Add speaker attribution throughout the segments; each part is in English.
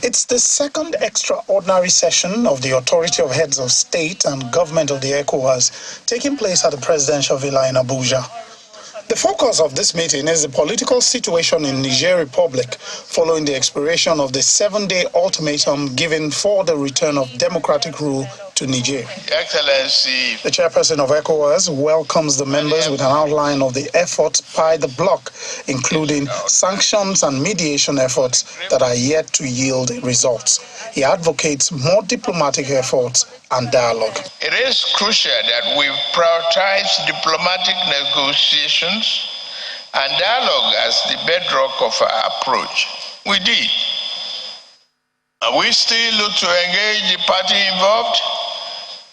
Speaker 1: It's the second extraordinary session of the Authority of Heads of State and Government of the Ecowas taking place at the Presidential Villa in Abuja. The focus of this meeting is the political situation in Niger Republic following the expiration of the 7-day ultimatum given for the return of democratic rule to Niger.
Speaker 2: Excellency,
Speaker 1: the chairperson of Ecowas welcomes the members with an outline of the efforts by the bloc, including sanctions and mediation efforts that are yet to yield results. He advocates more diplomatic efforts and dialogue.
Speaker 2: It is crucial that we prioritize diplomatic negotiations and dialogue as the bedrock of our approach. We did. And we still look to engage the party involved,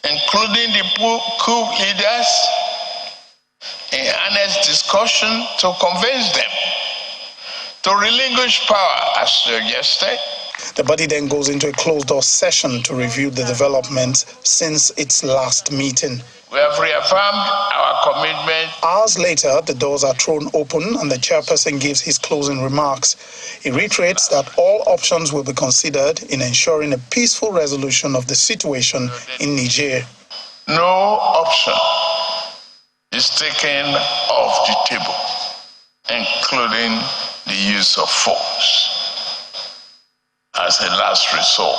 Speaker 2: including the Coup leaders, in honest discussion to convince them to relinquish power as suggested.
Speaker 1: The body then goes into a closed-door session to review the developments since its last meeting.
Speaker 2: We have reaffirmed our commitment.
Speaker 1: Hours later, the doors are thrown open and the chairperson gives his closing remarks. He reiterates that all options will be considered in ensuring a peaceful resolution of the situation in Niger.
Speaker 2: No option is taken off the table, including the use of force as a last resort.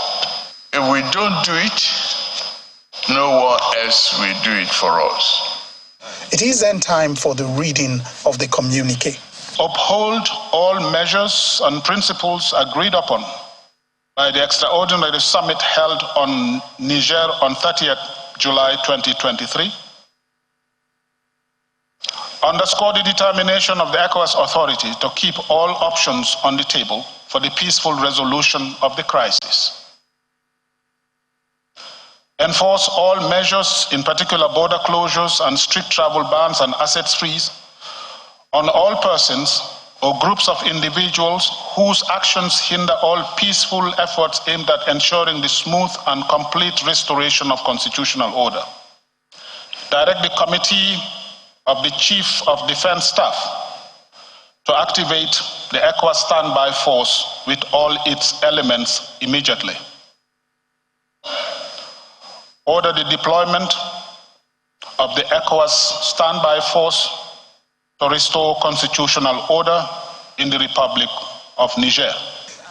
Speaker 2: If we don't do it, no one else will do it for us.
Speaker 1: It is then time for the reading of the communique.
Speaker 3: Uphold all measures and principles agreed upon by the extraordinary summit held on Niger on 30th July 2023. Underscore the determination of the Ecowas authority to keep all options on the table for the peaceful resolution of the crisis. Enforce all measures, in particular border closures and strict travel bans and assets freeze, on all persons or groups of individuals whose actions hinder all peaceful efforts aimed at ensuring the smooth and complete restoration of constitutional order. Direct the Committee of the Chief of Defense Staff to activate the Ecowas standby force with all its elements immediately. Order the deployment of the Ecowas standby force to restore constitutional order in the Republic of Niger.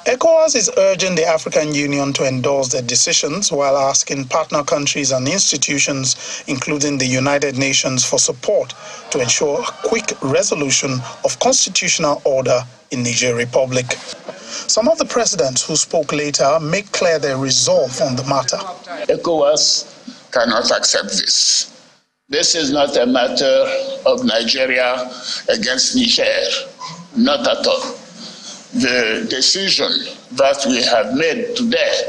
Speaker 1: ECOWAS is urging the African Union to endorse their decisions while asking partner countries and institutions, including the United Nations, for support to ensure a quick resolution of constitutional order in Niger Republic. Some of the presidents who spoke later make clear their resolve on the matter.
Speaker 4: ECOWAS cannot accept this. This is not a matter of Nigeria against Niger, not at all. The decision that we have made today,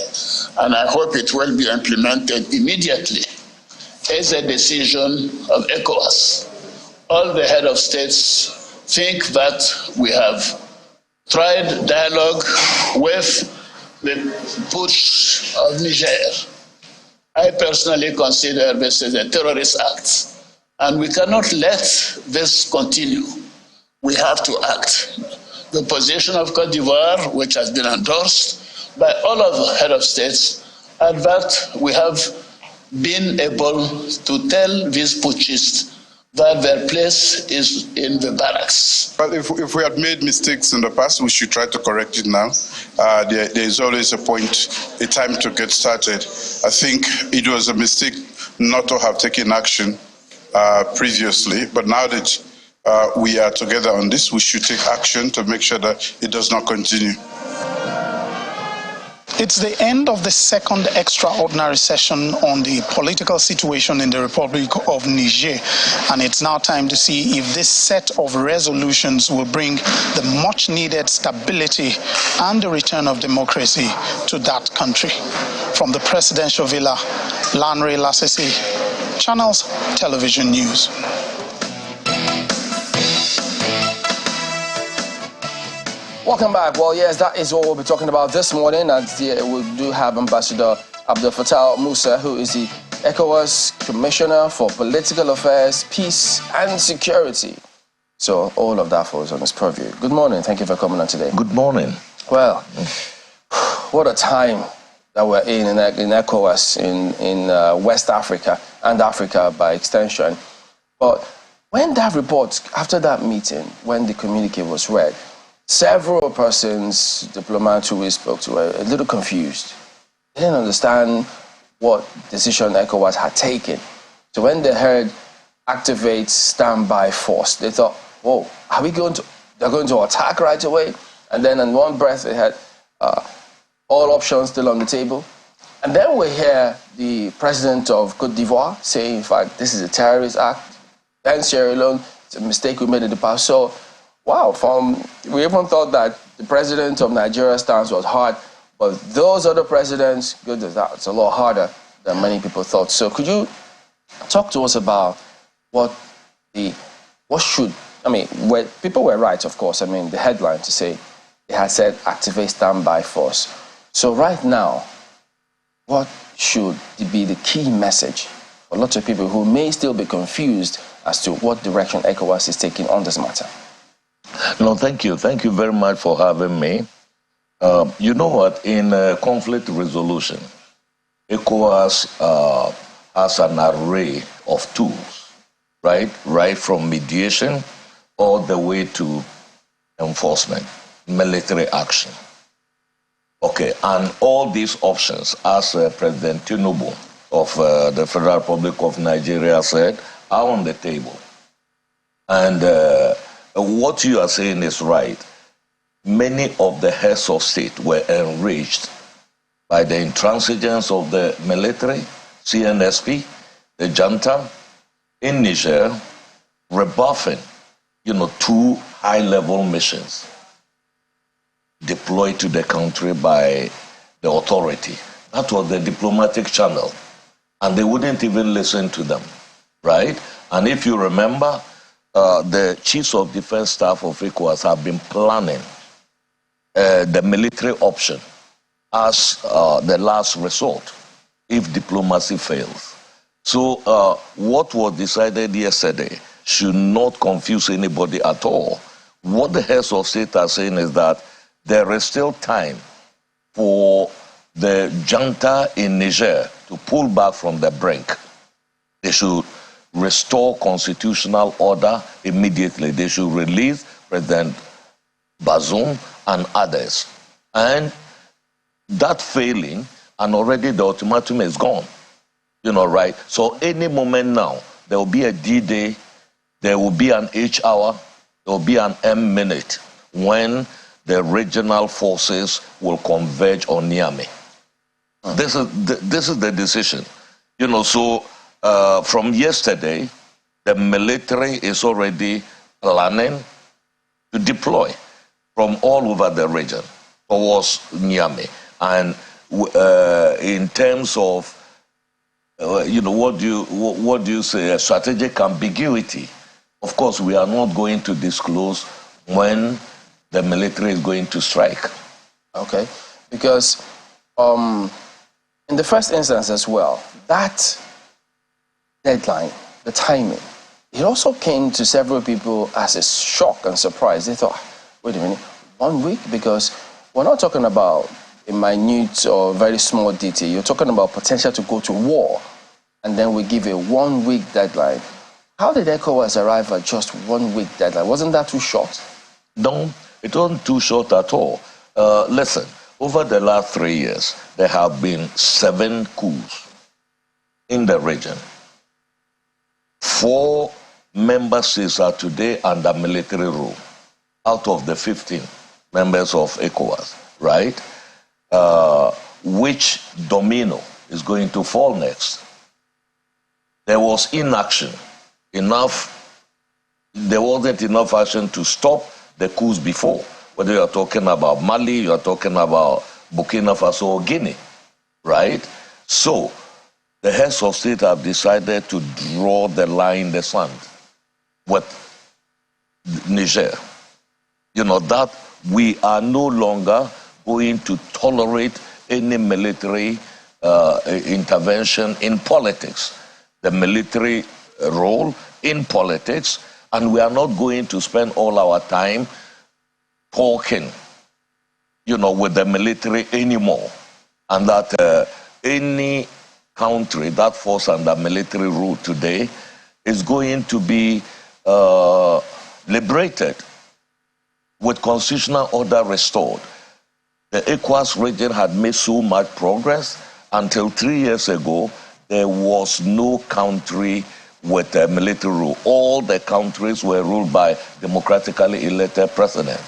Speaker 4: and I hope it will be implemented immediately, is a decision of ECOWAS. All the head of states think that we have tried dialogue with the push of Niger. I personally consider this as a terrorist act, and we cannot let this continue. We have to act. The position of Côte d'Ivoire, which has been endorsed by all of the head of states, and that we have been able to tell these putschists that their place is in the barracks.
Speaker 5: But if we had made mistakes in the past, we should try to correct it now. There is always a time to get started. I think it was a mistake not to have taken action previously, but now that we are together on this, we should take action to make sure that it does not continue.
Speaker 1: It's the end of the second extraordinary session on the political situation in the Republic of Niger, and it's now time to see if this set of resolutions will bring the much-needed stability and the return of democracy to that country. From the Presidential Villa, Lanre Lasisi, Channels Television News.
Speaker 6: Welcome back. Well, yes, that is what we'll be talking about this morning. And we do have Ambassador Abdel Fattah Musa, who is the ECOWAS Commissioner for Political Affairs, Peace and Security. So all of that falls on his purview. Good morning. Thank you for coming on today.
Speaker 7: Good morning.
Speaker 6: Well, what a time that we're in ECOWAS, in West Africa, and Africa by extension. But when that report, after that meeting, when the communique was read, several persons, diplomats who we spoke to, were a little confused. They didn't understand what decision ECOWAS had taken. So when they heard activate standby force, they thought, whoa, are we going to, they're going to attack right away? And then in one breath, they had all options still on the table. And then we hear the president of Cote d'Ivoire say, in fact, this is a terrorist act. Then Sierra Leone, it's a mistake we made in the past. So, wow, we even thought that the president of Nigeria's stance was hard, but those other presidents, it's a lot harder than many people thought. So could you talk to us about where people were right, of course. I mean, the headline to say, they had said activate standby force. So right now, what should be the key message for lots of people who may still be confused as to what direction ECOWAS is taking on this matter?
Speaker 7: No, thank you. Thank you very much for having me. You know what? In conflict resolution, ECOWAS has an array of tools, right? Right from mediation all the way to enforcement, military action. Okay, and all these options, as President Tinubu of the Federal Republic of Nigeria said, are on the table. And what you are saying is right. Many of the heads of state were enraged by the intransigence of the military, CNSP, the Junta, in Niger, rebuffing, two high-level missions deployed to the country by the authority. That was the diplomatic channel. And they wouldn't even listen to them, right? And if you remember, the chiefs of defense staff of ECOWAS have been planning the military option as the last resort if diplomacy fails. So what was decided yesterday should not confuse anybody at all. What the heads of state are saying is that there is still time for the junta in Niger to pull back from the brink. They should restore constitutional order immediately. They should release President Bazoum and others. And that failing, and already the ultimatum is gone. Right? So any moment now, there will be a D-Day, there will be an H-hour, there will be an M-minute when the regional forces will converge on Niamey. This is the decision. So from yesterday, the military is already planning to deploy from all over the region towards Niamey. And in terms of, what do you say, a strategic ambiguity, of course, we are not going to disclose when the military is going to strike.
Speaker 6: Okay, because in the first instance as well, that deadline, the timing, it also came to several people as a shock and surprise. They thought, wait a minute, 1 week? Because we're not talking about a minute or very small detail. You're talking about potential to go to war, and then we give a 1 week deadline. How did ECOWAS arrive at just 1 week deadline? Wasn't that too short?
Speaker 7: No, it wasn't too short at all. Listen, over the last 3 years, there have been 7 coups in the region. 4 member states are today under military rule, out of the 15 members of ECOWAS, right? Which domino is going to fall next? There was inaction. There wasn't enough action to stop the coups before. Whether you're talking about Mali, you're talking about Burkina Faso or Guinea, right? So the heads of state have decided to draw the line in the sand with Niger. That we are no longer going to tolerate any military intervention in politics. The military role in politics, and we are not going to spend all our time talking with the military anymore, and that any country that falls under military rule today is going to be liberated with constitutional order restored. The Ecowas region had made so much progress until 3 years ago. There was no country with a military rule. All the countries were ruled by democratically elected presidents.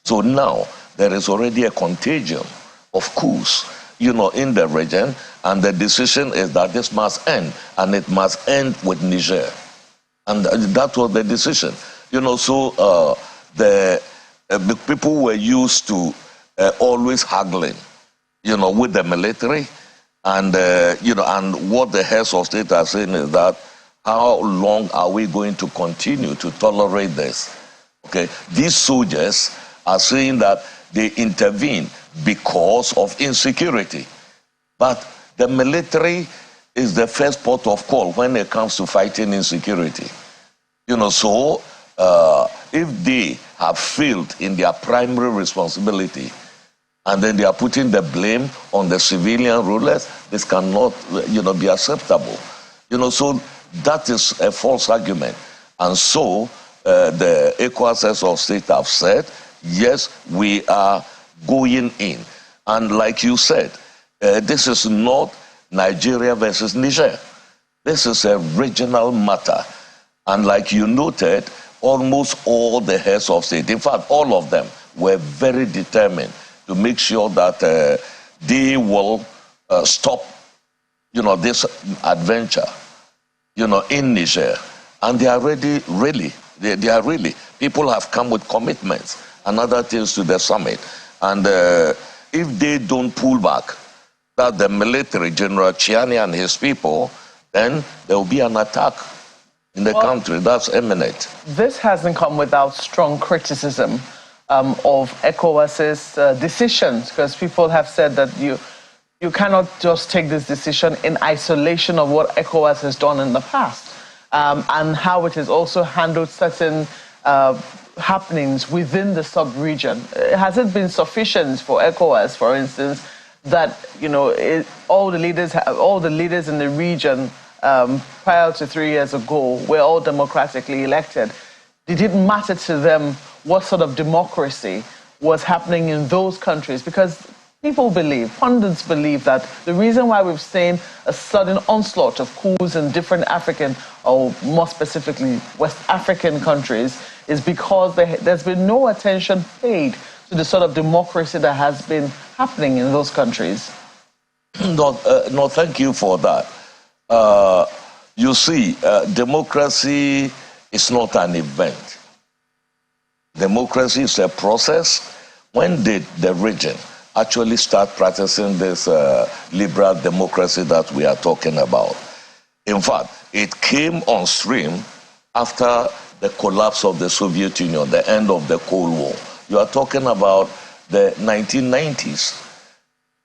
Speaker 7: So now there is already a contagion of coups, in the region, and the decision is that this must end, and it must end with Niger. And that was the decision. So the people were used to always haggling, with the military, and and what the heads of state are saying is that how long are we going to continue to tolerate this? Okay, these soldiers are saying that they intervene because of insecurity, but the military is the first port of call when it comes to fighting insecurity. So if they have failed in their primary responsibility, and then they are putting the blame on the civilian rulers, this cannot, be acceptable. So that is a false argument. And so the Ecowas heads of state have said, yes, we are going in. And like you said, this is not Nigeria versus Niger. This is a regional matter. And like you noted, almost all the heads of state, in fact, all of them, were very determined to make sure that they will stop, this adventure, in Niger. And they are really, people have come with commitments and other things to the summit. And if they don't pull back, that the military, General Chiani and his people, then there will be an attack in the country. That's imminent.
Speaker 8: This hasn't come without strong criticism of ECOWAS's decisions, because people have said that you cannot just take this decision in isolation of what ECOWAS has done in the past, and how it has also handled certain happenings within the sub-region. Has it been sufficient for ECOWAS, for instance, that all the leaders in the region prior to 3 years ago were all democratically elected? Did it matter to them what sort of democracy was happening in those countries? Because people believe, pundits believe, that the reason why we've seen a sudden onslaught of coups in different African, or more specifically West African countries, is because there's been no attention paid to the sort of democracy that has been happening in those countries.
Speaker 7: No, thank you for that. You see, democracy is not an event. Democracy is a process. When did the region actually start practicing this liberal democracy that we are talking about? In fact, it came on stream after the collapse of the Soviet Union, the end of the Cold War. You are talking about the 1990s.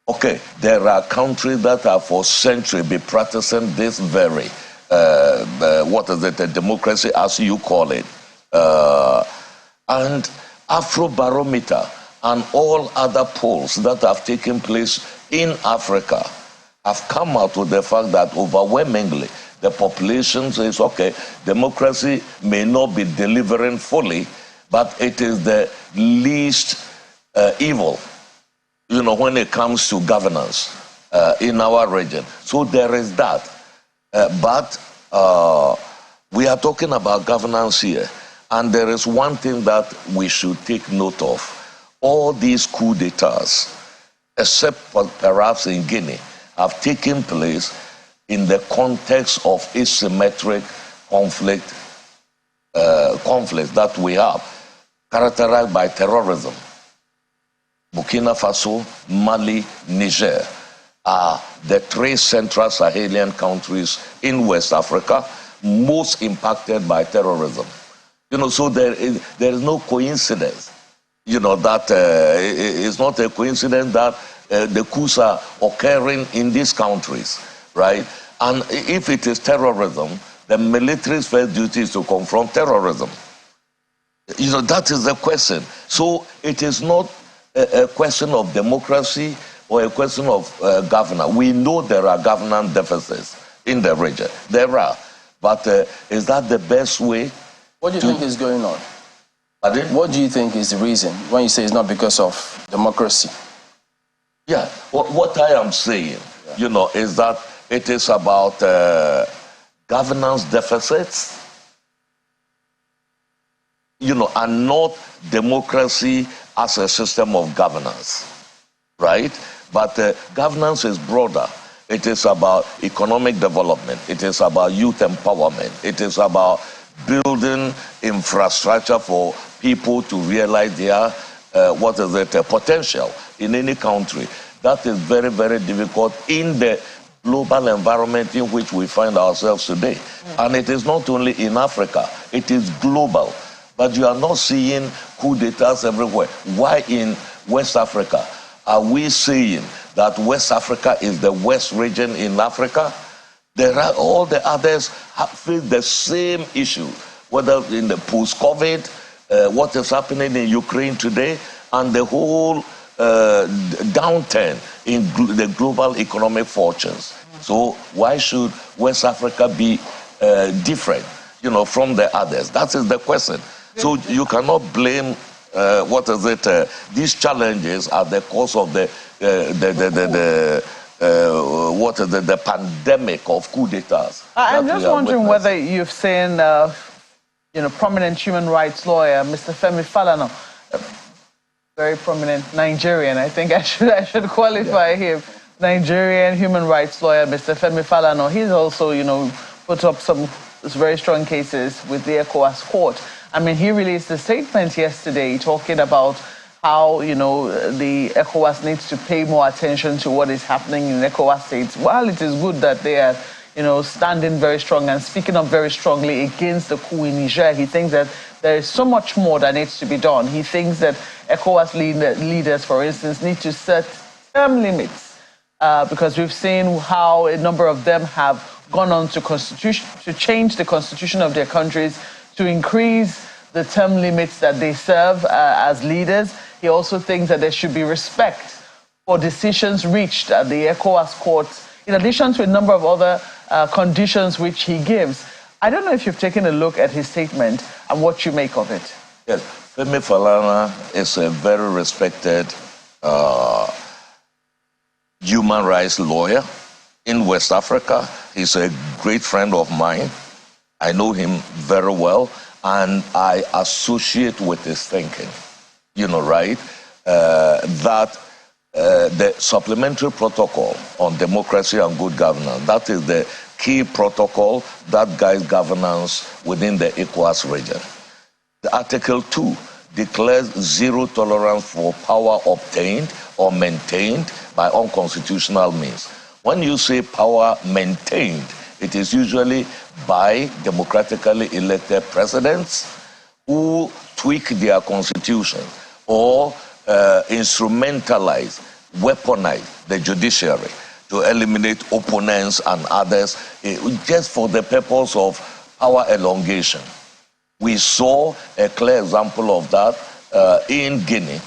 Speaker 7: Okay, there are countries that have for centuries been practicing this very, the democracy as you call it. And Afrobarometer and all other polls that have taken place in Africa have come out with the fact that overwhelmingly the population says, okay, democracy may not be delivering fully, but it is the least evil, when it comes to governance in our region. So there is that. But we are talking about governance here. And there is one thing that we should take note of. All these coup d'etats, except perhaps in Guinea, have taken place in the context of asymmetric conflicts that we have, characterized by terrorism. Burkina Faso, Mali, Niger are the three central Sahelian countries in West Africa most impacted by terrorism. So there is no coincidence, that it's not a coincidence that the coups are occurring in these countries, right? And if it is terrorism, the military's first duty is to confront terrorism. That is the question. So it is not a question of democracy or a question of governance. We know there are governance deficits in the region. There are. But is that the best way?
Speaker 6: What do you think is going on?
Speaker 7: Pardon?
Speaker 6: What do you think is the reason when you say it's not because of democracy?
Speaker 7: Yeah, what I am saying, is that it is about governance deficits, and not democracy as a system of governance, right? But governance is broader. It is about economic development. It is about youth empowerment. It is about building infrastructure for people to realize their potential in any country. That is very, very difficult in the global environment in which we find ourselves today. And it is not only in Africa, it is global. But you are not seeing coup d'etats everywhere. Why in West Africa? Are we saying that West Africa is the worst region in Africa? There are all the others face the same issue, whether in the post-COVID, what is happening in Ukraine today, and the whole downturn in the global economic fortunes. So why should West Africa be different, from the others? That is the question. So you cannot blame these challenges are the cause of the pandemic of coup d'etats.
Speaker 8: I'm just wondering whether you've seen, prominent human rights lawyer, Mr. Femi Falana, very prominent Nigerian. I think I should qualify him. Nigerian human rights lawyer, Mr. Femi Falana. He's also, put up some very strong cases with the Ecowas court. I mean, he released a statement yesterday talking about how, the Ecowas needs to pay more attention to what is happening in Ecowas states. While it is good that they are, standing very strong and speaking up very strongly against the coup in Niger, he thinks that there is so much more that needs to be done. He thinks that Ecowas leaders, for instance, need to set term limits because we've seen how a number of them have gone on to change the constitution of their countries to increase the term limits that they serve as leaders. He also thinks that there should be respect for decisions reached at the ECOWAS courts, in addition to a number of other conditions which he gives. I don't know if you've taken a look at his statement and what you make of it.
Speaker 7: Yes, Femi Falana is a very respected human rights lawyer in West Africa. He's a great friend of mine. I know him very well, and I associate with his thinking, that the supplementary protocol on democracy and good governance, that is the key protocol that guides governance within the ECOWAS region. The Article 2 declares zero tolerance for power obtained or maintained by unconstitutional means. When you say power maintained, it is usually by democratically elected presidents who tweak their constitution or instrumentalize, weaponize the judiciary to eliminate opponents and others just for the purpose of power elongation. We saw a clear example of that in Guinea,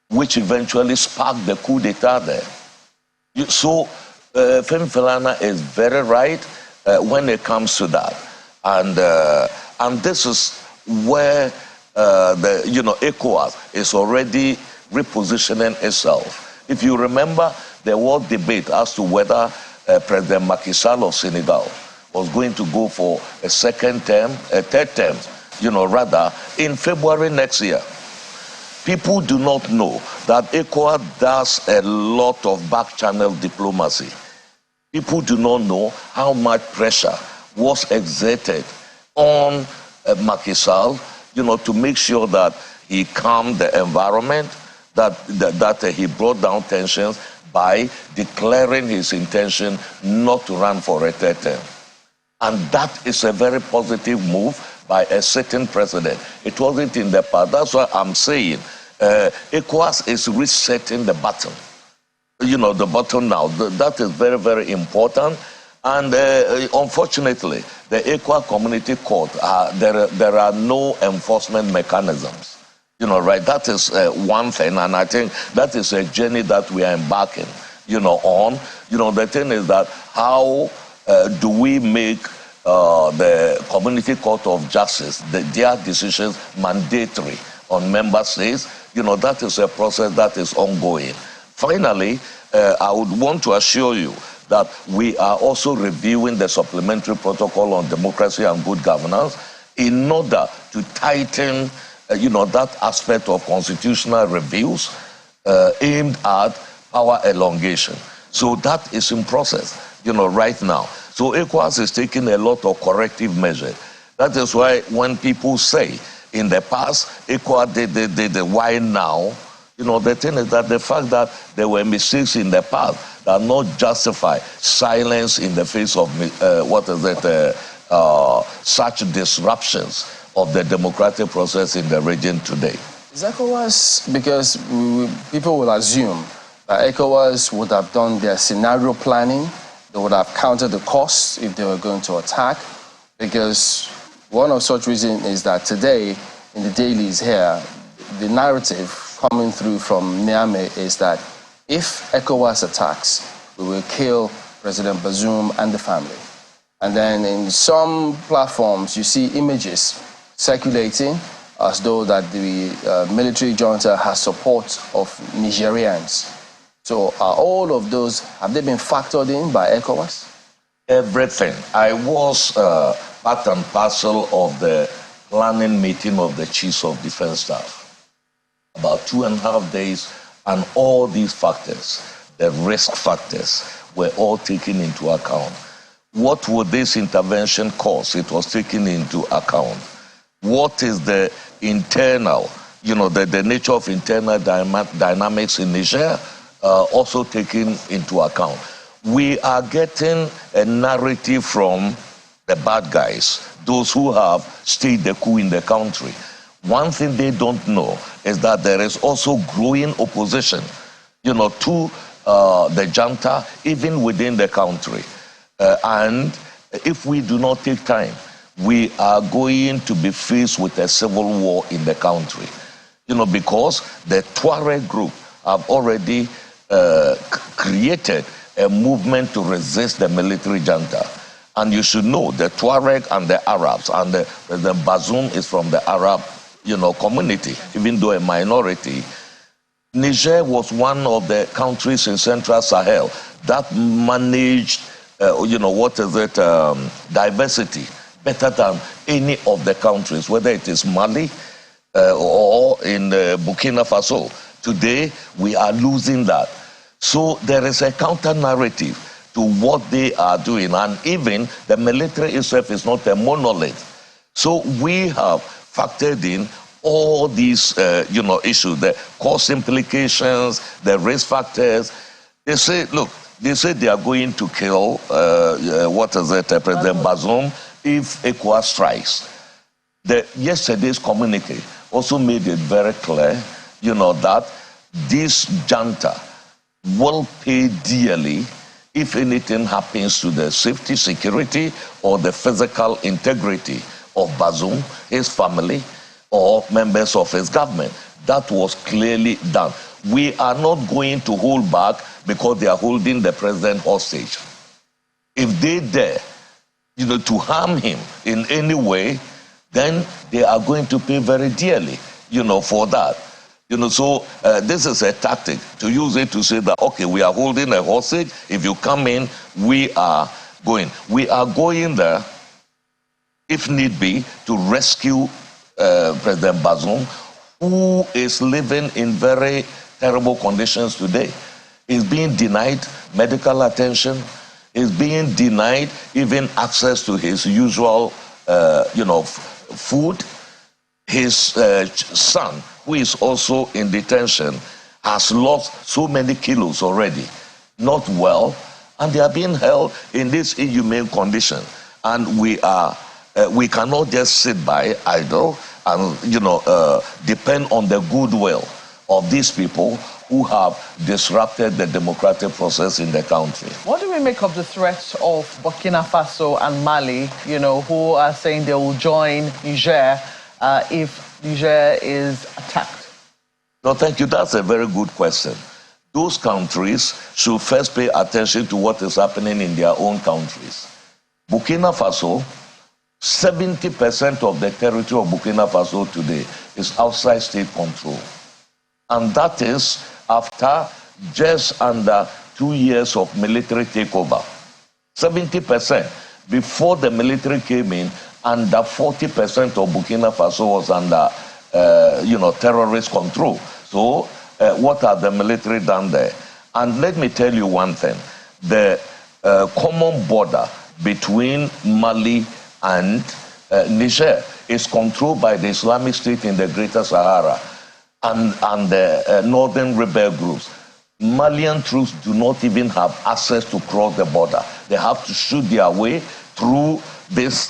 Speaker 7: which eventually sparked the coup d'etat there. So Femi Falana is very right when it comes to that, and this is where ECOWAS is already repositioning itself. If you remember, there was debate as to whether President Macky Sall of Senegal was going to go for a third term, in February next year. People do not know that ECOWAS does a lot of back-channel diplomacy. People do not know how much pressure was exerted on Macky Sall, to make sure that he calmed the environment, that he brought down tensions by declaring his intention not to run for a third term. And that is a very positive move by a sitting president. It wasn't in the past. That's why I'm saying ECOWAS is resetting the button. The button now. That is very, very important. And unfortunately, the ECOWAS Community Court, there are no enforcement mechanisms, Right? That is one thing, and I think that is a journey that we are embarking, on. The thing is that how do we make the Community Court of Justice, their decisions mandatory on member states? That is a process that is ongoing. Finally, I would want to assure you that we are also reviewing the supplementary protocol on democracy and good governance in order to tighten, that aspect of constitutional reviews aimed at power elongation. So that is in process, right now. So Ecowas is taking a lot of corrective measures. That is why when people say in the past, Ecowas did why now? The thing is that the fact that there were mistakes in the past that not justify silence in the face of, such disruptions of the democratic process in the region today.
Speaker 6: Is ECOWAS, because people will assume that ECOWAS would have done their scenario planning, they would have counted the costs if they were going to attack, because one of such reasons is that today, in the dailies here, the narrative coming through from Niamey is that if ECOWAS attacks, we will kill President Bazoum and the family. And then in some platforms, you see images circulating as though that the military junta has support of Nigerians. So are all of those, have they been factored in by ECOWAS?
Speaker 7: Everything. I was part and parcel of the planning meeting of the Chiefs of Defense Staff. About 2.5 days, and all these factors, the risk factors, were all taken into account. What would this intervention cost? It was taken into account. What is the internal, the nature of internal dynamics in Niger, also taken into account. We are getting a narrative from the bad guys, those who have staged the coup in the country. One thing they don't know is that there is also growing opposition, to the junta, even within the country. And if we do not take time, we are going to be faced with a civil war in the country. Because the Tuareg group have already created a movement to resist the military junta. And you should know the Tuareg and the Arabs, and President Bazoum is from the Arab community, even though a minority. Niger was one of the countries in Central Sahel that managed, diversity better than any of the countries, whether it is Mali or in Burkina Faso. Today, we are losing that. So there is a counter-narrative to what they are doing, and even the military itself is not a monolith. So we have factored in all these, issues, the cost implications, the risk factors. They say, look, they are going to kill, President Bazoum if ECOWAS strikes. Yesterday's communique also made it very clear, that this junta will pay dearly if anything happens to the safety, security, or the physical integrity of Bazoum, his family, or members of his government. That was clearly done. We are not going to hold back because they are holding the president hostage. If they dare, to harm him in any way, then they are going to pay very dearly, for that. So this is a tactic to use it to say that, okay, we are holding a hostage. If you come in, we are going. We are going there, if need be, to rescue President Bazoum, who is living in very terrible conditions today. He's being denied medical attention. He's being denied even access to his usual, food. His son, who is also in detention, has lost so many kilos already, not well, and they are being held in this inhumane condition. And we cannot just sit by idle and depend on the goodwill of these people who have disrupted the democratic process in the country.
Speaker 8: What do we make of the threat of Burkina Faso and Mali, who are saying they will join Niger if Niger is attacked?
Speaker 7: No, thank you. That's a very good question. Those countries should first pay attention to what is happening in their own countries. Burkina Faso, 70% of the territory of Burkina Faso today is outside state control. And that is after just under 2 years of military takeover. 70%. Before the military came in, under 40% of Burkina Faso was under, terrorist control. So, what are the military done there? And let me tell you one thing. The common border between Mali and Niger is controlled by the Islamic State in the Greater Sahara and the northern rebel groups. Malian troops do not even have access to cross the border. They have to shoot their way through this,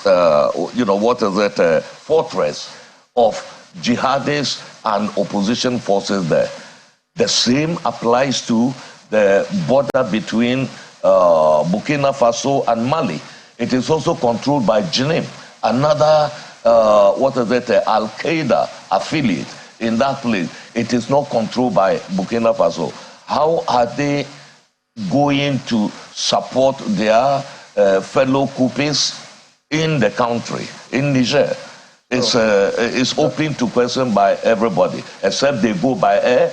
Speaker 7: fortress of jihadists and opposition forces there. The same applies to the border between Burkina Faso and Mali. It is also controlled by Jenim, another, Al-Qaeda affiliate in that place. It is not controlled by Burkina Faso. How are they going to support their fellow coupists in the country, in Niger? It's open to question by everybody, except they go by air,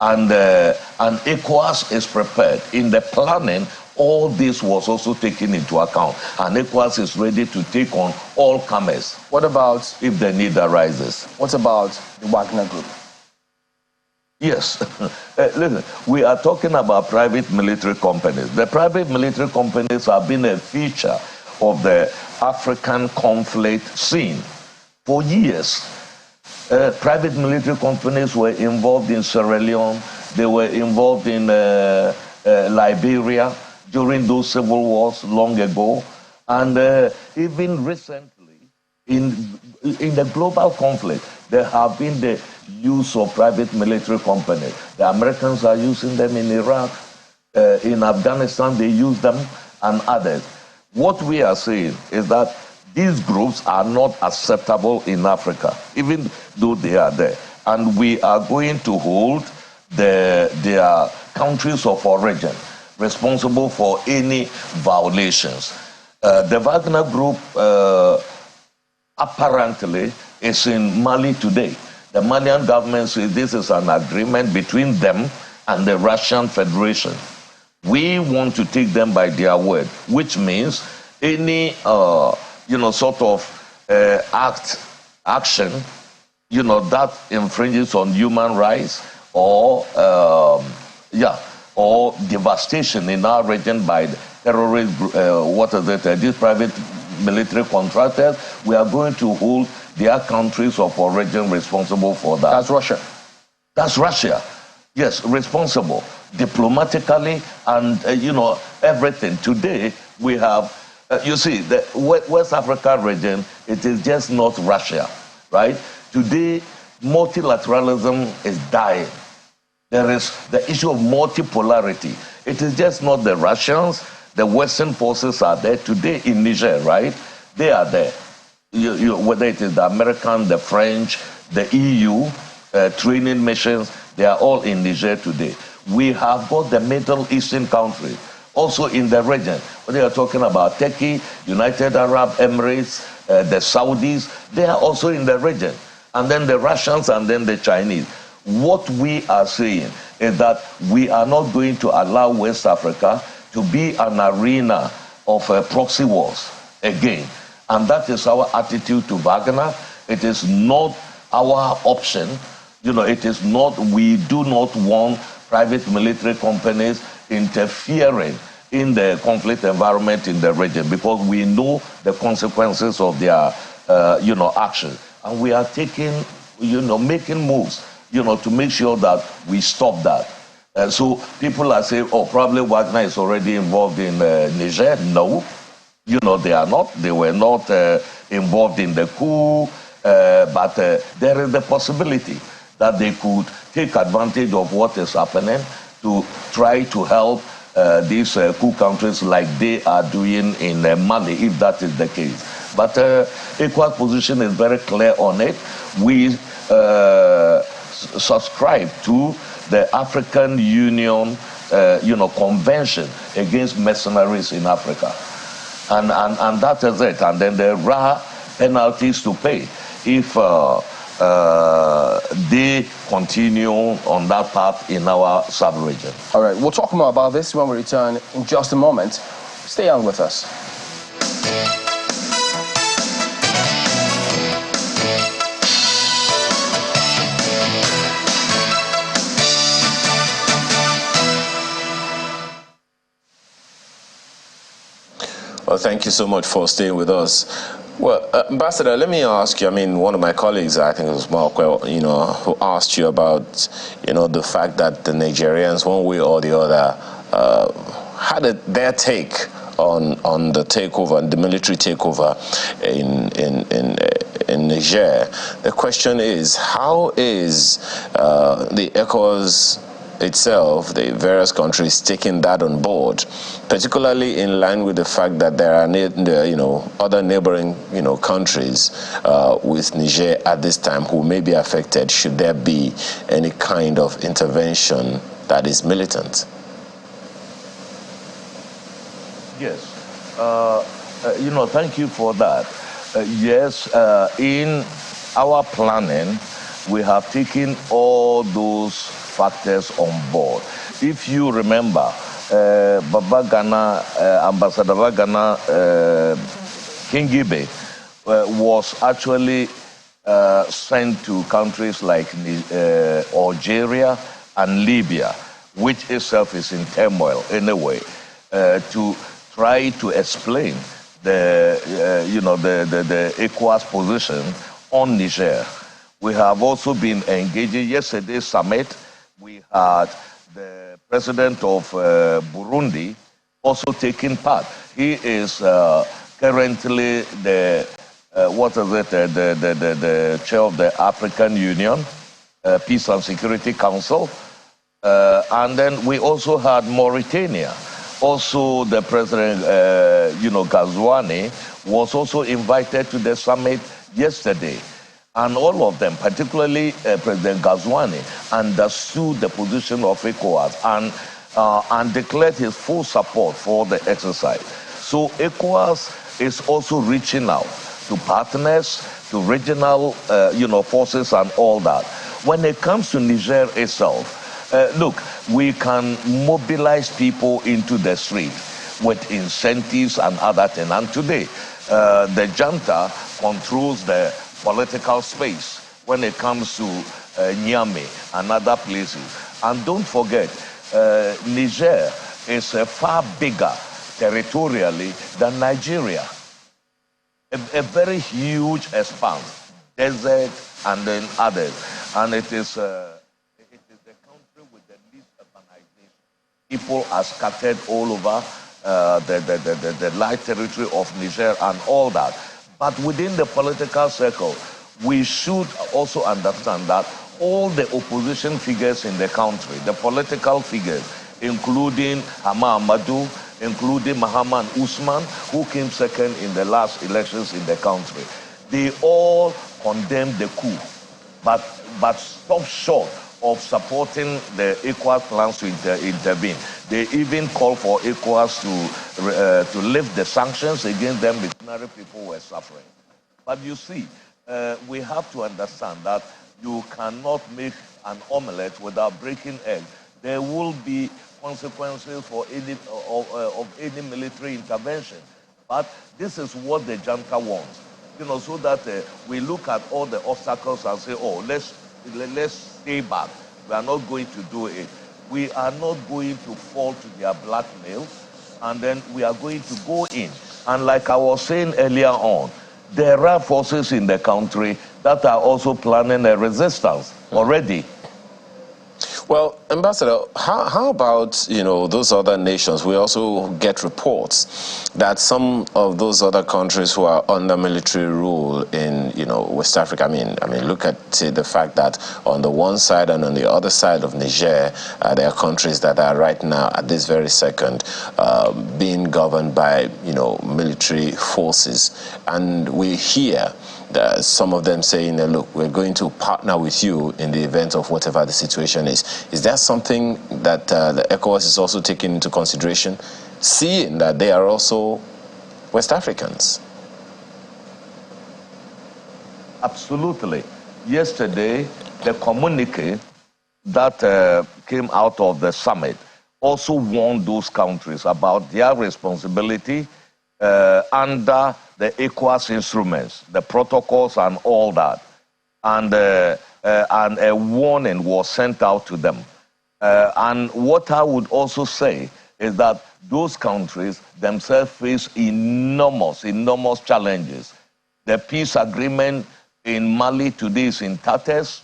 Speaker 7: and Ecowas is prepared. In the planning, all this was also taken into account, and Ecowas is ready to take on all comers.
Speaker 6: What about
Speaker 7: if the need arises?
Speaker 6: What about the Wagner Group?
Speaker 7: Yes. Listen, we are talking about private military companies. The private military companies have been a feature of the African conflict scene for years. Private military companies were involved in Sierra Leone. They were involved in Liberia during those civil wars long ago. And even recently, in the global conflict, there have been the use of private military companies. The Americans are using them in Iraq. In Afghanistan, they use them, and others. What we are saying is that these groups are not acceptable in Africa, even though they are there. And we are going to hold their countries of origin responsible for any violations. The Wagner Group apparently is in Mali today. The Malian government says this is an agreement between them and the Russian Federation. We want to take them by their word, which means any action, that infringes on human rights or devastation in our region by the terrorist, these private military contractors, we are going to hold their countries of origin responsible for that.
Speaker 6: That's Russia.
Speaker 7: That's Russia. Yes, responsible diplomatically and, everything. Today, we have, the West Africa region, it is just not Russia, right? Today, multilateralism is dying. There is the issue of multipolarity. It is just not the Russians. The Western forces are there today in Niger, right? They are there. Whether it is the American, the French, the EU, training missions, they are all in Niger today. We have got the Middle Eastern countries also in the region. When they are talking about Turkey, United Arab Emirates, the Saudis, they are also in the region. And then the Russians and then the Chinese. What we are saying is that we are not going to allow West Africa to be an arena of proxy wars again. And that is our attitude to Wagner. It is not our option. It is not, we do not want private military companies interfering in the conflict environment in the region because we know the consequences of their, actions. And we are taking, making moves, to make sure that we stop that. So people are saying, probably Wagner is already involved in Niger. No. They are not. They were not involved in the coup, but there is the possibility that they could take advantage of what is happening to try to help these coup countries like they are doing in Mali, if that is the case. But Ecowas position is very clear on it. We subscribe to the African Union, Convention against mercenaries in Africa. And that is it. And then there are penalties to pay if they continue on that path in our sub-region.
Speaker 6: All right, we'll talk more about this when we return in just a moment. Stay on with us.
Speaker 9: Well, thank you so much for staying with us. Well, Ambassador, let me ask you, I mean, one of my colleagues, I think it was Mark, who asked you about, the fact that the Nigerians, one way or the other, had their take on the takeover, the military takeover in Niger. The question is, how is the Ecowas itself, the various countries, taking that on board, particularly in line with the fact that there are other neighboring countries with Niger at this time who may be affected should there be any kind of intervention that is militant?
Speaker 7: Yes, thank you for that. Yes, in our planning, we have taken all those factors on board. If you remember, Ambassador Wagner Kingibe was actually sent to countries like Algeria and Libya, which itself is in turmoil anyway, to try to explain the Ecowas position on Niger. We have also been engaging. Yesterday's summit, we had the president of Burundi also taking part. He is currently the chair of the African Union Peace and Security Council. And then we also had Mauritania. Also, the president, Ghazouani, was also invited to the summit yesterday. And all of them, particularly President Ghazouani, understood the position of ECOWAS and declared his full support for the exercise. So ECOWAS is also reaching out to partners, to regional, forces and all that. When it comes to Niger itself, look, we can mobilize people into the street with incentives and other things. And today, the Junta controls the political space when it comes to Niamey and other places. And don't forget, Niger is far bigger territorially than Nigeria. A very huge expanse, desert and then others. And it is the country with the least urbanization. People are scattered all over the light territory of Niger and all that. But within the political circle, we should also understand that all the opposition figures in the country, the political figures, including Hama Amadou, including Mahaman Usman, who came second in the last elections in the country, they all condemned the coup, but stopped short of supporting the ECOWAS plans to intervene. They even called for ECOWAS to lift the sanctions against them because ordinary people were suffering. But you see, we have to understand that you cannot make an omelette without breaking eggs. There will be consequences for of any military intervention. But this is what the Junta wants, so that we look at all the obstacles and say, oh, let's stay back. We are not going to do it. We are not going to fall to their blackmail, and then we are going to go in. And like I was saying earlier on, there are forces in the country that are also planning a resistance already.
Speaker 9: Well, Ambassador, how about, those other nations? We also get reports that some of those other countries who are under military rule in, West Africa, I mean, look at the fact that on the one side and on the other side of Niger, there are countries that are right now, at this very second, being governed by, military forces. And we hear some of them saying, look, we're going to partner with you in the event of whatever the situation is. Is that something that the ECOWAS is also taking into consideration, seeing that they are also West Africans?
Speaker 7: Absolutely. Yesterday, the communique that came out of the summit also warned those countries about their responsibility under the ECOWAS instruments, the protocols and all that. And a warning was sent out to them. And what I would also say is that those countries themselves face enormous challenges. The peace agreement in Mali today is in tatters.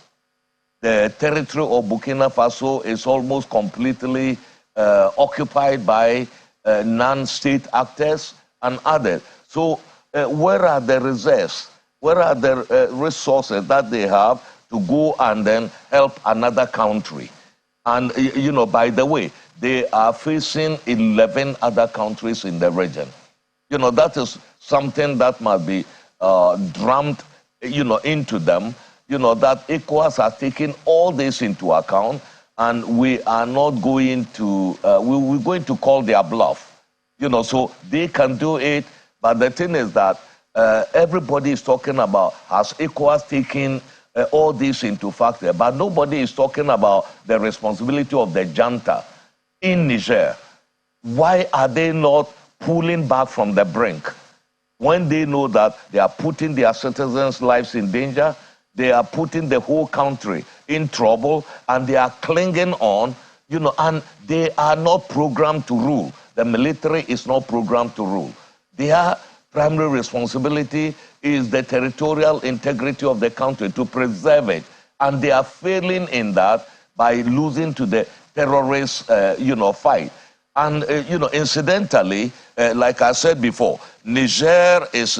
Speaker 7: The territory of Burkina Faso is almost completely occupied by non-state actors and others. So where are the reserves? Where are the resources that they have to go and then help another country? And, you know, by the way, they are facing 11 other countries in the region. You know, that is something that must be drummed, you know, into them, you know, that ECOWAS has taken all this into account, and we are not going to, we're going to call their bluff. You know, so they can do it, but the thing is that everybody is talking about, has ECOWAS taken all this into factor, but nobody is talking about the responsibility of the junta in Niger. Why are they not pulling back from the brink? When they know that they are putting their citizens' lives in danger, they are putting the whole country in trouble, and they are clinging on, you know, and they are not programmed to rule. The military is not programmed to rule. Their primary responsibility is the territorial integrity of the country, to preserve it. And they are failing in that by losing to the terrorist, you know, fight. And, you know, incidentally, like I said before, Niger is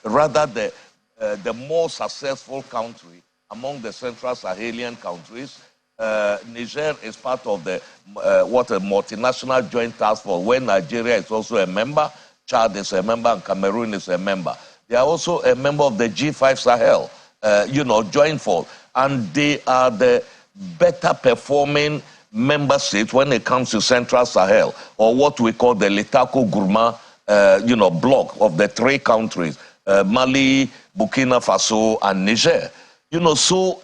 Speaker 7: rather the more successful country among the Central Sahelian countries. Niger is part of the multinational joint task force, where Nigeria is also a member, Chad is a member, and Cameroon is a member. They are also a member of the G5 Sahel, you know, joint force. And they are the better performing member states when it comes to Central Sahel, or what we call the Litako Gourma, you know, bloc of the three countries, Mali, Burkina Faso, and Niger. You know, so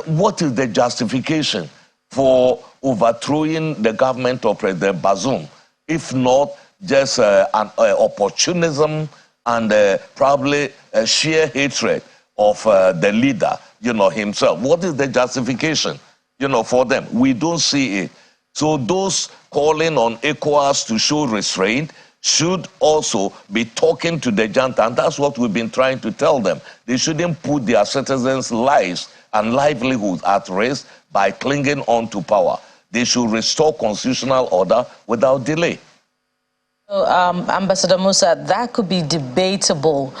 Speaker 7: what is the justification for overthrowing the government of President Bazoum, if not just an opportunism and probably a sheer hatred of the leader, you know, himself? What is the justification, you know, for them? We don't see it. So those calling on ECOWAS to show restraint should also be talking to the junta, and that's what we've been trying to tell them. They shouldn't put their citizens' lives and livelihoods at risk by clinging on to power. They should restore constitutional order without delay.
Speaker 10: Ambassador Musa, that could be debatable,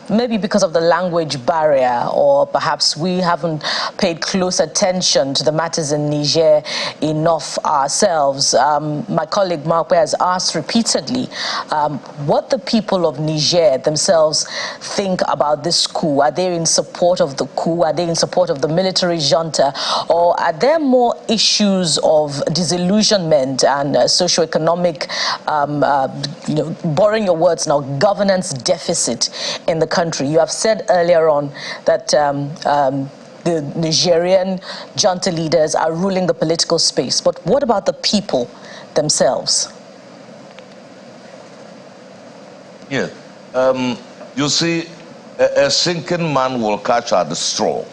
Speaker 10: maybe because of the language barrier, or perhaps we haven't paid close attention to the matters in Niger enough ourselves. My colleague Markwe has asked repeatedly what the people of Niger themselves think about this coup. Are they in support of the coup? Are they in support of the military junta? Or are there more issues of disillusionment and socioeconomic you know, borrowing your words now, governance deficit in the country? You have said earlier on that the Nigerian junta leaders are ruling the political space. But what about the people themselves?
Speaker 7: Yeah. You see, a sinking man will catch at the straw.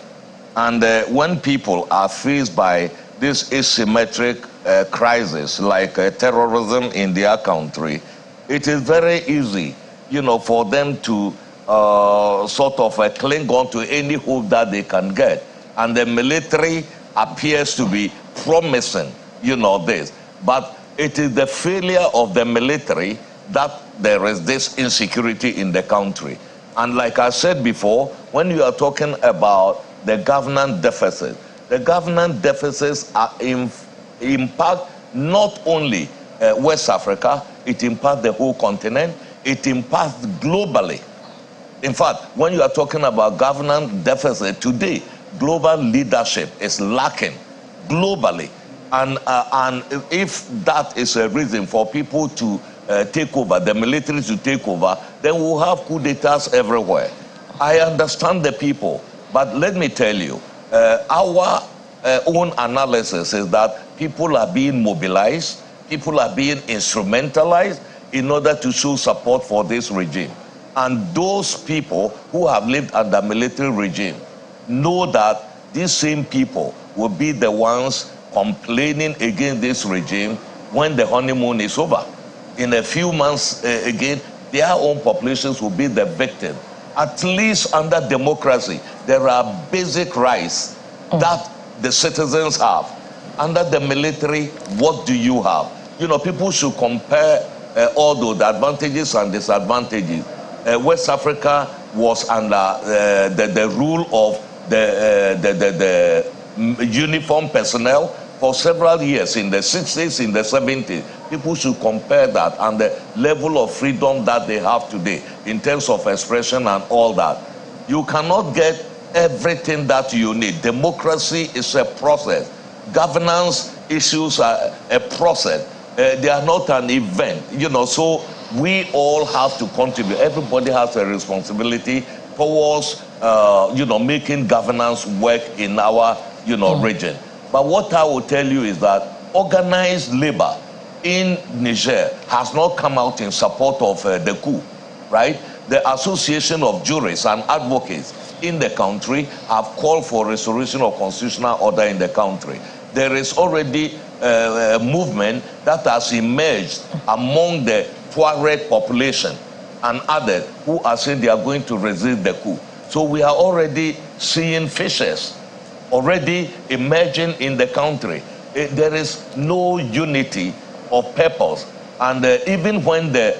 Speaker 7: And when people are faced by this asymmetric crisis like terrorism in their country, it is very easy, you know, for them to sort of cling on to any hope that they can get. And the military appears to be promising, you know, this. But it is the failure of the military that there is this insecurity in the country. And like I said before, when you are talking about the governance deficit, the governance deficits are impact not only West Africa, it impacts the whole continent, it impacts globally. In fact, when you are talking about governance deficit today, global leadership is lacking globally. And if that is a reason for people to take over, the military to take over, then we'll have coup d'etats everywhere. I understand the people, but let me tell you, our own analysis is that people are being mobilized, people are being instrumentalized in order to show support for this regime. And those people who have lived under military regime know that these same people will be the ones complaining against this regime when the honeymoon is over. In a few months again, their own populations will be the victim. At least under democracy, there are basic rights that the citizens have. Under the military, what do you have? You know, people should compare all the advantages and disadvantages. West Africa was under the rule of the uniform personnel for several years, in the 60s, in the 70s. People should compare that and the level of freedom that they have today in terms of expression and all that. You cannot get everything that you need. Democracy is a process. Governance issues are a process. They are not an event, you know, so we all have to contribute. Everybody has a responsibility towards, you know, making governance work in our, you know, region. But what I will tell you is that organized labor in Niger has not come out in support of the coup, right? The Association of Jurists and Advocates in the country have called for restoration of constitutional order in the country. There is already a movement that has emerged among the Tuareg population and others who are saying they are going to resist the coup. So we are already seeing fissures already emerging in the country. There is no unity of purpose. And even when the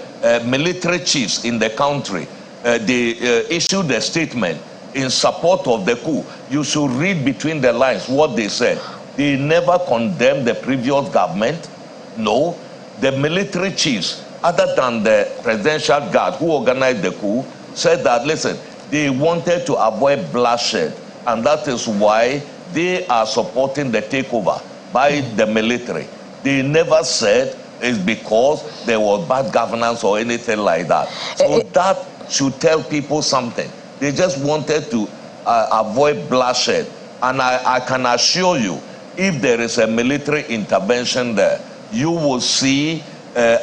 Speaker 7: military chiefs in the country, they issued a statement in support of the coup, you should read between the lines what they said. They never condemned the previous government. No, the military chiefs, other than the presidential guard who organized the coup, said that, listen, they wanted to avoid bloodshed, and that is why they are supporting the takeover by the military. They never said it's because there was bad governance or anything like that. So that should tell people something. They just wanted to avoid bloodshed. And I can assure you, if there is a military intervention there, you will see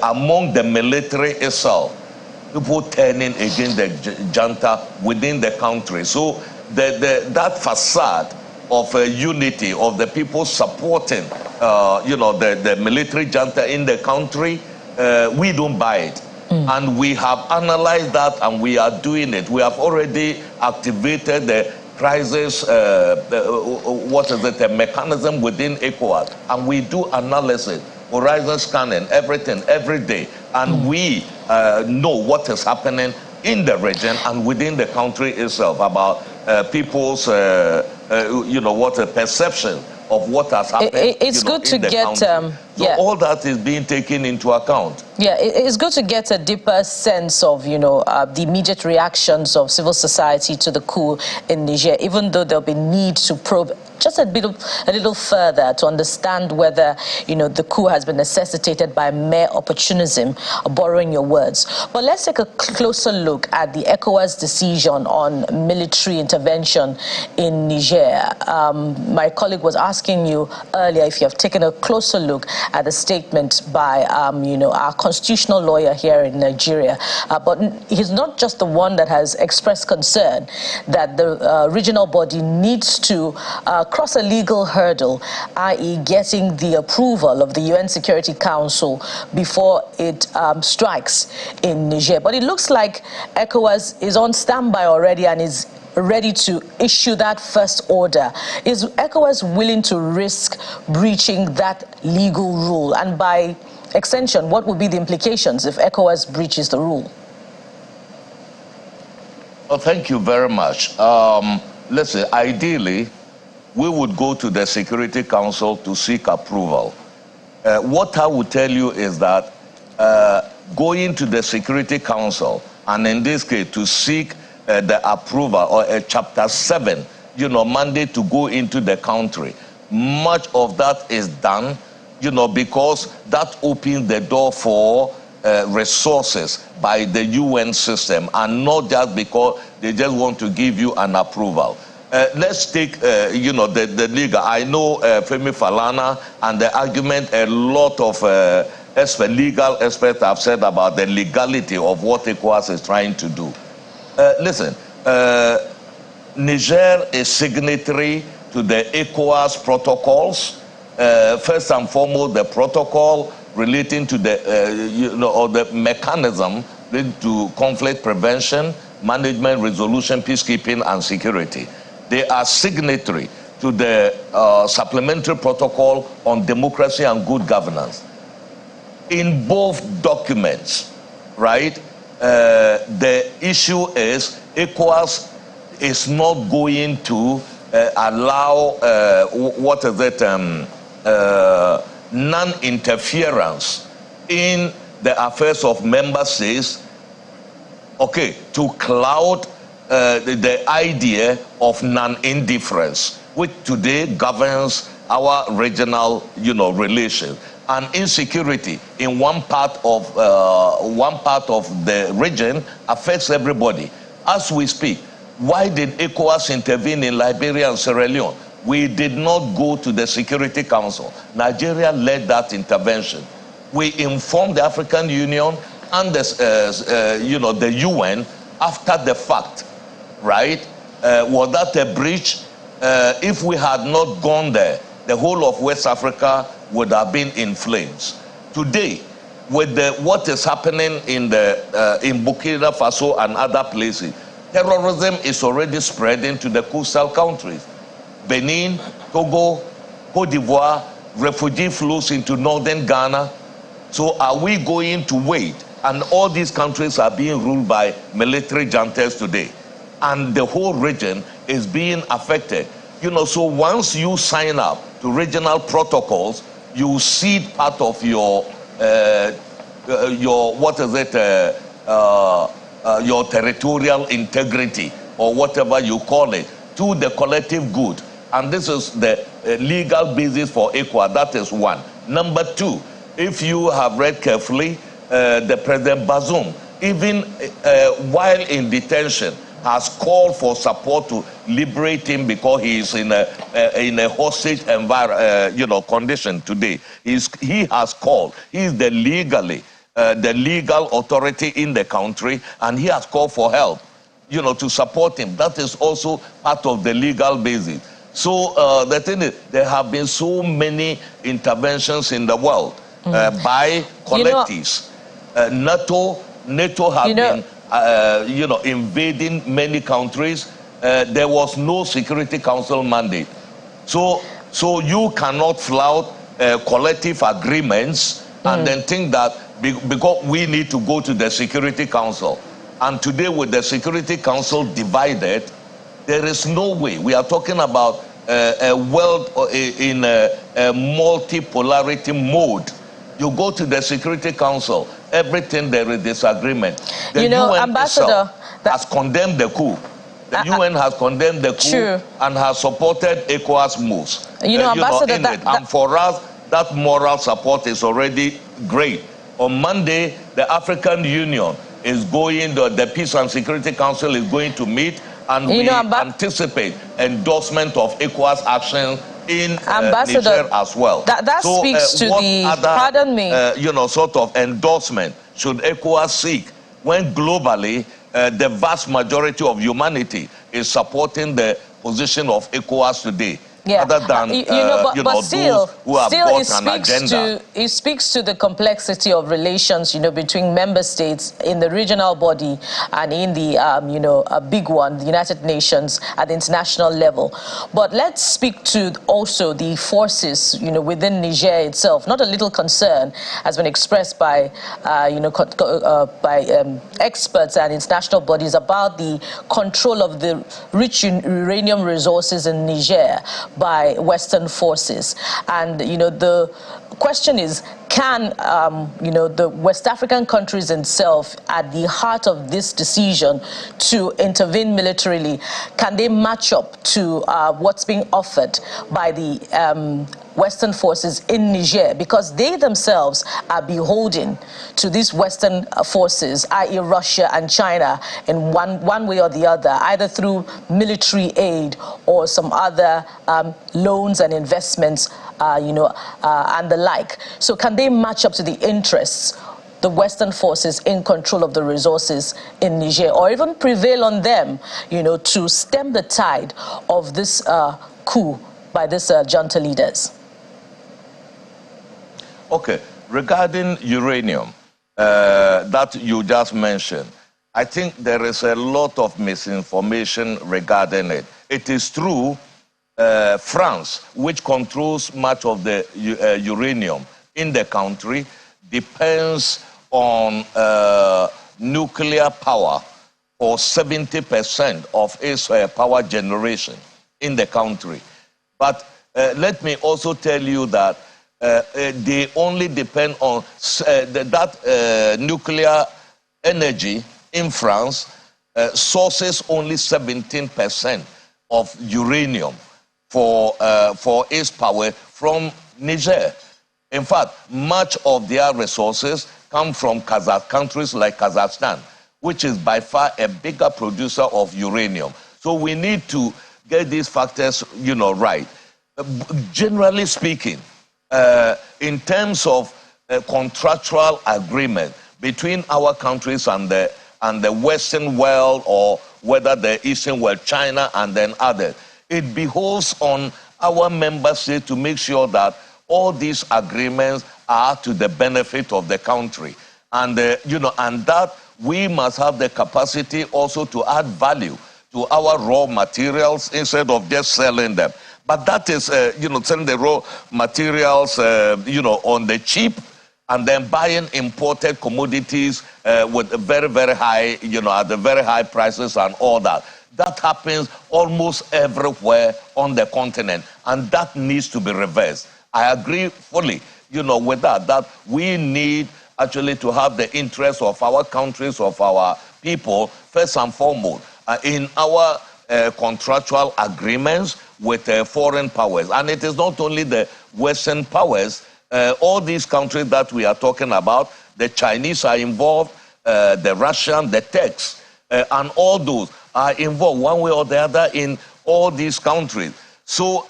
Speaker 7: among the military itself, people turning against the junta within the country. So that facade of unity of the people supporting, you know, the military junta in the country, we don't buy it. And we have analyzed that, and we are doing it. We have already activated the crisis, a mechanism within Ecowas, and we do analysis, horizon scanning, everything, every day, and we know what is happening in the region and within the country itself about people's, you know, what a perception of what has happened.
Speaker 10: It's good to get,
Speaker 7: so all that is being taken into account.
Speaker 10: Yeah, it's good to get a deeper sense of, you know, the immediate reactions of civil society to the coup in Niger, even though there'll be need to probe just a little further to understand whether, you know, the coup has been necessitated by mere opportunism, borrowing your words. But let's take a closer look at the Ecowas decision on military intervention in Niger. My colleague was asking you earlier if you have taken a closer look at the statement by, you know, our constitutional lawyer here in Nigeria. But he's not just the one that has expressed concern that the regional body needs to cross a legal hurdle, i.e. getting the approval of the UN Security Council before it strikes in Niger. But it looks like ECOWAS is on standby already and is ready to issue that first order. Is ECOWAS willing to risk breaching that legal rule? And by extension, what would be the implications if ECOWAS breaches the rule?
Speaker 7: Well, thank you very much. Listen, ideally, we would go to the Security Council to seek approval. What I would tell you is that going to the Security Council, and in this case to seek the approval or a Chapter 7, mandate to go into the country. Much of that is done, because that opens the door for resources by the UN system, and not just because they just want to give you an approval. Let's take, the legal. I know Femi Falana and the argument a lot of legal experts have said about the legality of what ECOWAS is trying to do. Listen, Niger is signatory to the ECOWAS protocols. First and foremost, the protocol relating to the, or the mechanism related to conflict prevention, management, resolution, peacekeeping, and security. They are signatory to the supplementary protocol on democracy and good governance. In both documents, right, the issue is ECOWAS is not going to allow, non-interference in the affairs of member states, to cloud the idea of non-indifference, which today governs our regional, relations. And insecurity in one part of the region affects everybody. As we speak, why did ECOWAS intervene in Liberia and Sierra Leone? We did not go to the Security Council. Nigeria led that intervention. We informed the African Union and the UN after the fact, right? Was that a breach? If we had not gone there, the whole of West Africa would have been in flames. Today, with what is happening in Burkina Faso and other places, terrorism is already spreading to the coastal countries. Benin, Togo, Cote d'Ivoire, refugee flows into northern Ghana. So are we going to wait? And all these countries are being ruled by military juntas today. And the whole region is being affected. So once you sign up to regional protocols, you cede part of your territorial integrity, or whatever you call it, to the collective good. And this is the legal basis for ECOWAS. That is one. Number two, if you have read carefully, the President Bazoum, even while in detention, has called for support to liberate him because he is in a hostage condition today. He has called. He is the legal authority in the country, and he has called for help, to support him. That is also part of the legal basis. So the thing is, there have been so many interventions in the world by collectives. NATO have been, invading many countries. There was no Security Council mandate. So you cannot flout collective agreements and then think that because we need to go to the Security Council. And today, with the Security Council divided, there is no way. We are talking about a world in a multipolarity mode. You go to the Security Council, everything there is disagreement. The UN Ambassador has condemned the coup. The UN has condemned the coup and has supported ECOWAS moves. Ambassador, and for us, that moral support is already great. On Monday, the African Union is going, the Peace and Security Council is going to meet, and we anticipate endorsement of ECOWAS action in Niger as well.
Speaker 10: That so, speaks to the, other, pardon me,
Speaker 7: sort of endorsement should ECOWAS seek when globally the vast majority of humanity is supporting the position of ECOWAS today? Other than
Speaker 10: but still,
Speaker 7: those who have got an agenda.
Speaker 10: It speaks to the complexity of relations, between member states in the regional body and in the, a big one, the United Nations at the international level. But let's speak to also the forces, within Niger itself. Not a little concern has been expressed by, experts and international bodies about the control of the rich uranium resources in Niger by Western forces. And, you know, the question is, can, you know, the West African countries themselves, at the heart of this decision to intervene militarily, can they match up to what's being offered by the Western forces in Niger? Because they themselves are beholden to these Western forces, i.e. Russia and China, in one way or the other, either through military aid or some other loans and investments, you know, and the like. So can they match up to the interests, the Western forces in control of the resources in Niger, or even prevail on them, you know, to stem the tide of this coup by these junta leaders?
Speaker 7: Okay, regarding uranium that you just mentioned, I think there is a lot of misinformation regarding it. It is true, France, which controls much of the uranium in the country, depends on nuclear power for 70% of its power generation in the country. But let me also tell you that they only depend on that nuclear energy in France sources only 17% of uranium for its power from Niger. In fact, much of their resources come from countries like Kazakhstan, which is by far a bigger producer of uranium. So we need to get these factors, you know, right. Generally speaking, in terms of contractual agreement between our countries and the Western world, or whether the Eastern world, China and then others, it behoves on our member states to make sure that all these agreements are to the benefit of the country. And, you know, and that we must have the capacity also to add value to our raw materials instead of just selling them. But that is, you know, selling the raw materials, you know, on the cheap, and then buying imported commodities with very, very high, you know, at the very high prices and all that. That happens almost everywhere on the continent, and that needs to be reversed. I agree fully, you know, with that we need actually to have the interests of our countries, of our people, first and foremost, in our contractual agreements with foreign powers. And it is not only the Western powers, all these countries that we are talking about, the Chinese are involved, the Russian, the Turks, and all those are involved one way or the other in all these countries. So,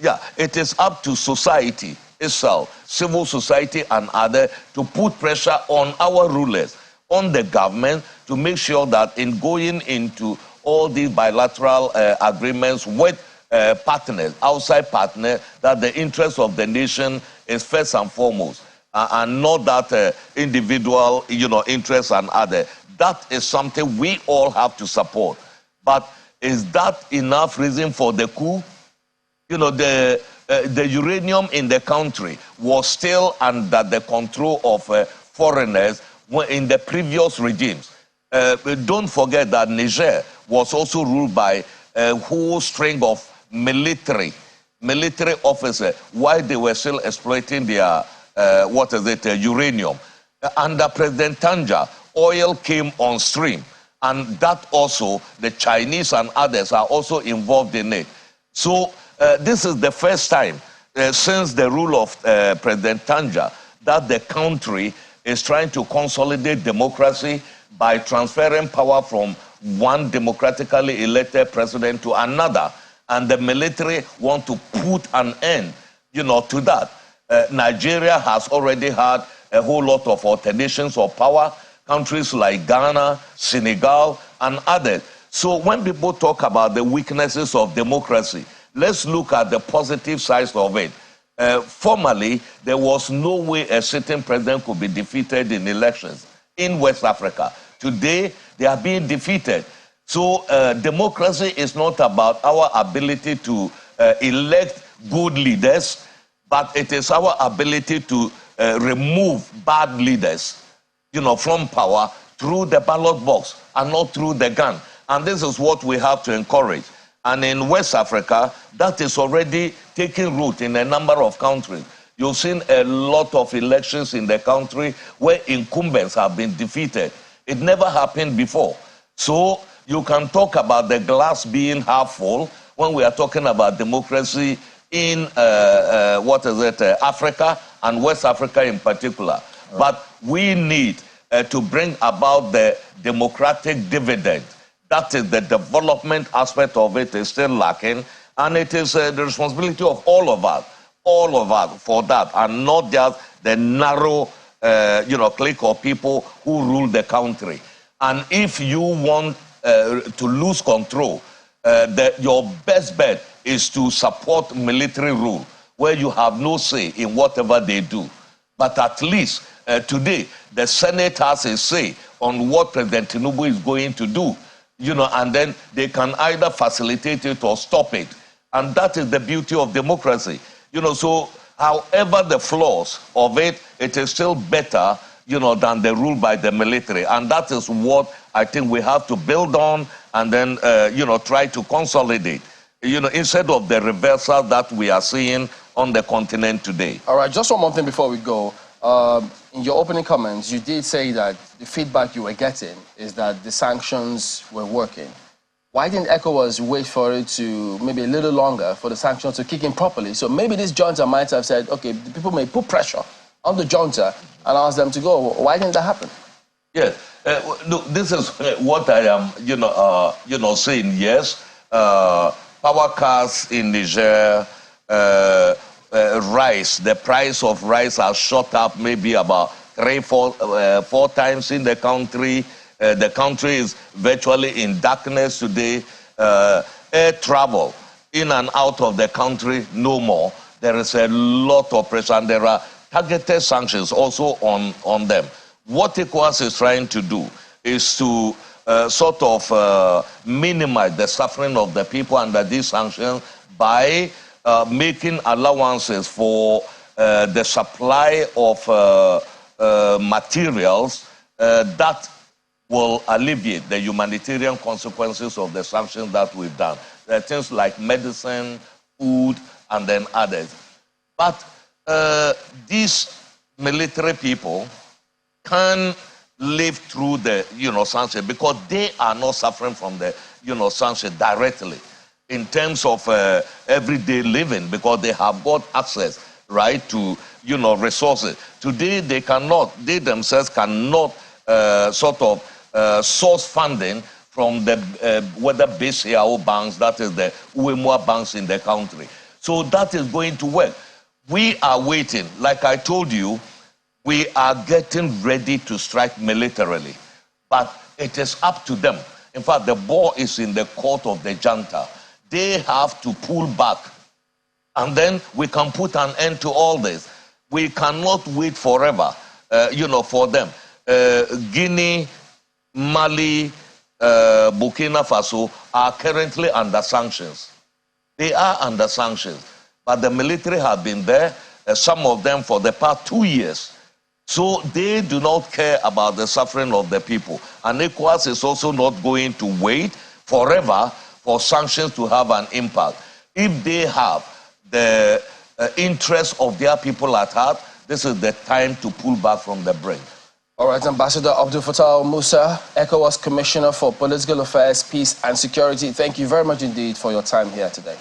Speaker 7: yeah, it is up to society itself, civil society and others, to put pressure on our rulers, on the government, to make sure that in going into all these bilateral agreements with partners, outside partners, that the interest of the nation is first and foremost, and not that individual, you know, interests and others. That is something we all have to support. But is that enough reason for the coup? You know, the uranium in the country was still under the control of foreigners in the previous regimes. Don't forget that Niger was also ruled by a whole string of military officers while they were still exploiting their, uranium. Under President Tanja, oil came on stream, and that also, the Chinese and others are also involved in it. So this is the first time since the rule of President Tanja that the country is trying to consolidate democracy by transferring power from one democratically elected president to another. And the military want to put an end, you know, to that. Nigeria has already had a whole lot of alternations of power, countries like Ghana, Senegal, and others. So when people talk about the weaknesses of democracy, let's look at the positive sides of it. Formerly, there was no way a sitting president could be defeated in elections in West Africa. Today, they are being defeated. So democracy is not about our ability to elect good leaders, but it is our ability to remove bad leaders, you know, from power through the ballot box and not through the gun. And this is what we have to encourage. And in West Africa, that is already taking root in a number of countries. You've seen a lot of elections in the country where incumbents have been defeated. It never happened before. So you can talk about the glass being half full when we are talking about democracy in Africa and West Africa in particular. Right. But we need to bring about the democratic dividend. That is the development aspect of it is still lacking, and it is the responsibility of all of us for that, and not just the narrow, clique of people who rule the country. And if you want to lose control, your best bet is to support military rule, where you have no say in whatever they do. But at least today, the Senate has a say on what President Tinubu is going to do, and then they can either facilitate it or stop it. And that is the beauty of democracy. So however the flaws of it, it is still better, than the rule by the military. And that is what I think we have to build on and then, try to consolidate, instead of the reversal that we are seeing on the continent today.
Speaker 6: All right, just one more thing before we go. In your opening comments, you did say that the feedback you were getting is that the sanctions were working. Why didn't Ecowas wait for it to maybe a little longer for the sanctions to kick in properly? So maybe this junta might have said, okay, the people may put pressure on the junta and ask them to go. Why didn't that happen?
Speaker 7: Yes, look, this is what I am, saying. Yes, power cuts in Niger, rice, the price of rice has shot up maybe about 4 times in the country. The country is virtually in darkness today. Air travel in and out of the country, no more. There is a lot of pressure, and there are targeted sanctions also on them. What Ecowas is trying to do is to minimize the suffering of the people under these sanctions by making allowances for the supply of materials that will alleviate the humanitarian consequences of the sanctions that we've done. There are things like medicine, food, and then others. But these military people can live through the, sanctions because they are not suffering from the, sanctions directly in terms of everyday living, because they have got access, right, to, resources. Today, they themselves cannot source funding from the whether BCAO banks, that is the UEMOA banks in the country. So that is going to work. We are waiting. Like I told you, we are getting ready to strike militarily, but it is up to them. In fact, the ball is in the court of the junta. They have to pull back, and then we can put an end to all this. We cannot wait forever, for them. Guinea, Mali, Burkina Faso are currently under sanctions. They are under sanctions, but the military have been there, some of them for the past 2 years. So they do not care about the suffering of the people. And Ecowas is also not going to wait forever for sanctions to have an impact. If they have the interest of their people at heart, this is the time to pull back from the brink.
Speaker 6: All right, Ambassador Abdul Fattah Musa, ECOWAS Commissioner for Political Affairs, Peace and Security, thank you very much indeed for your time here today.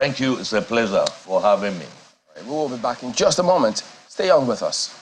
Speaker 7: Thank you. It's a pleasure for having me.
Speaker 6: All right, we will be back in just a moment. Stay on with us.